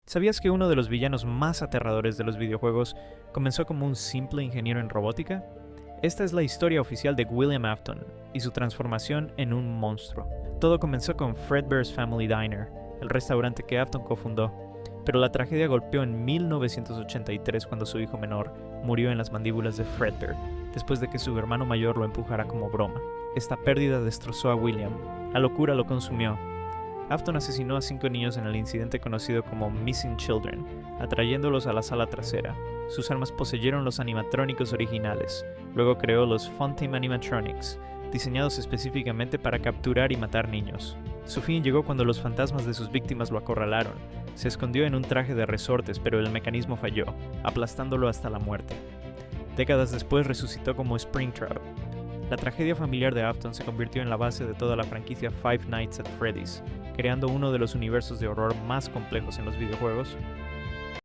¿Sabías que uno de los villanos más aterradores de los videojuegos comenzó como un simple ingeniero en robótica? Esta es la historia oficial de William Afton y su transformación en un monstruo. Todo comenzó con Fredbear's Family Diner, el restaurante que Afton cofundó, pero la tragedia golpeó en 1983 cuando su hijo menor murió en las mandíbulas de Fredbear, después de que su hermano mayor lo empujara como broma. Esta pérdida destrozó a William. La locura lo consumió. Afton asesinó a 5 niños en el incidente conocido como Missing Children, atrayéndolos a la sala trasera. Sus armas poseyeron los animatrónicos originales. Luego creó los Funtime Animatronics, diseñados específicamente para capturar y matar niños. Su fin llegó cuando los fantasmas de sus víctimas lo acorralaron. Se escondió en un traje de resortes, pero el mecanismo falló, aplastándolo hasta la muerte. Décadas después resucitó como Springtrap. La tragedia familiar de Afton se convirtió en la base de toda la franquicia Five Nights at Freddy's, creando uno de los universos de horror más complejos en los videojuegos.